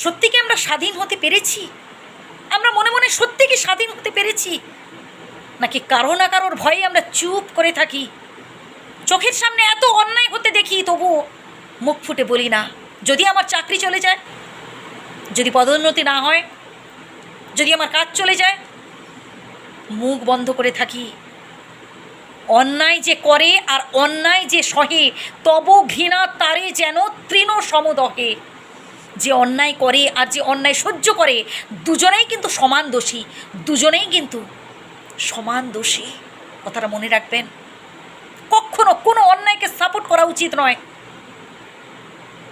সত্যি কি আমরা স্বাধীন হতে পেরেছি? আমরা মনে মনে সত্যি কি স্বাধীন হতে পেরেছি, নাকি কারো না কারোর ভয়ে আমরা চুপ করে থাকি? চোখের সামনে এত অন্যায় হতে দেখি, তবুও মুখ ফুটে বলি না। যদি আমার চাকরি চলে যায়, যদি পদোন্নতি না হয়, যদি আমার কাজ চলে যায়, মুখ বন্ধ করে থাকি। অন্যায় যে করে আর অন্যায় যে সহে, তব ঘৃণা তারে যেন তৃণ সমদহে। যে অন্যায় করে আর যে অন্যায় সহ্য করে, দুজনেই কিন্তু সমান দোষী, দুজনেই কিন্তু সমান দোষী। কথাটা মনে রাখবেন। কখনো কোনো অন্যায়কে সাপোর্ট করা উচিত নয়,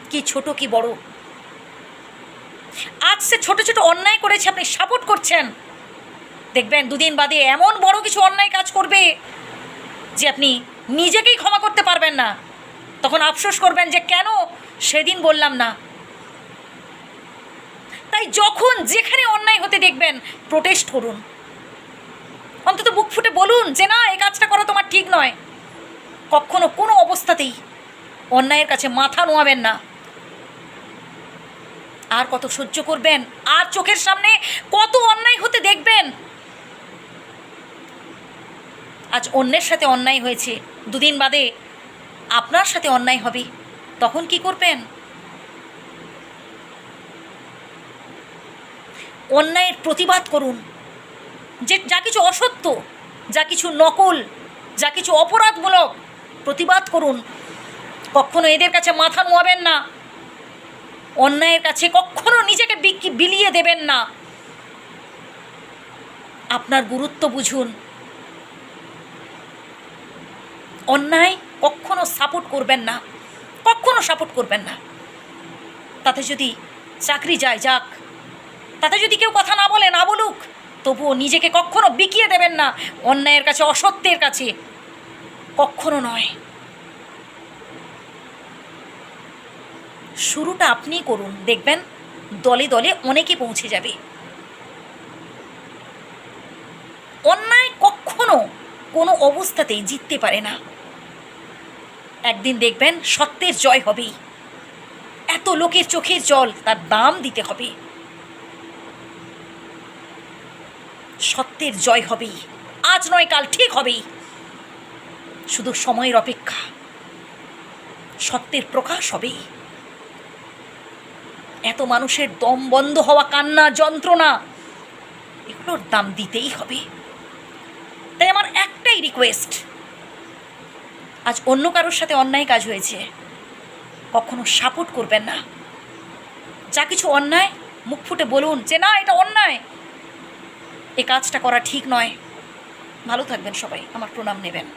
কি ছোট কি বড়। আজ সে ছোট ছোট অন্যায় করেছে, আপনি সাপোর্ট করছেন, দেখবেন দুদিন বাদে এমন বড় কিছু অন্যায় কাজ করবে যে আপনি নিজেকেই ক্ষমা করতে পারবেন না। তখন আফসোস করবেন যে কেন সেদিন বললাম না। তাই যখন যেখানে অন্যায় হতে দেখবেন, প্রোটেস্ট করুন। অন্তত বুক ফুটে বলুন যে না, এই কাজটা করা তোমার ঠিক নয়। কখনো কোনো অবস্থাতেই অন্যায়ের কাছে মাথা নোয়াবেন না। আর কত সহ্য করবেন? আর চোখের সামনে কত অন্যায় হতে দেখবেন? আজ অন্যের সাথে অন্যায় হয়েছে, দুদিন বাদে আপনার সাথে অন্যায় হবে, তখন কি করবেন? অন্যায়ের প্রতিবাদ করুন। যে যা কিছু অসত্য, যা কিছু নকল, যা কিছু অপরাধমূলক, প্রতিবাদ করুন। কখনো এদের কাছে মাথা নোয়াবেন না। অন্যায়ের কাছে কখনো নিজেকে বিলিয়ে দেবেন না। আপনার গুরুত্ব বুঝুন। অন্যায় কখনো সাপোর্ট করবেন না, কখনো সাপোর্ট করবেন না। তাতে যদি চাকরি যায় যাক, তাতে যদি কেউ কথা না বলে না বলুক, তবুও নিজেকে কখনো বিকিয়ে দেবেন না অন্যায়ের কাছে, অসত্যের কাছে, কখনো নয়। শুরুটা আপনিই করুন, দেখবেন দলে দলে অনেকে পৌঁছে যাবে। অন্যায় কখনো কোনো অবস্থাতেই জিততে পারে না। একদিন দেখবেন সত্যের জয় হবেই। এত লোকের চোখের জল তার দাম দিতে হবে। সত্যের জয় হবেই, আজ নয় কাল ঠিক হবেই। শুধু সময়ের অপেক্ষা, সত্যের প্রকাশ হবেই। এত মানুষের দম বন্ধ হওয়া, কান্না, যন্ত্রণা, এগুলোর দাম দিতেই হবে। তাই আমার একটাই রিকোয়েস্ট, আজ অন্য কারোর সাথে অন্যায় কাজ হয়েছে, কখনো সাপোর্ট করবেন না। যা কিছু অন্যায়, মুখ ফুটে বলুন যে না, এটা অন্যায়, এ কাজটা করা ঠিক নয়। ভালো থাকবেন সবাই, আমার প্রণাম নেবেন।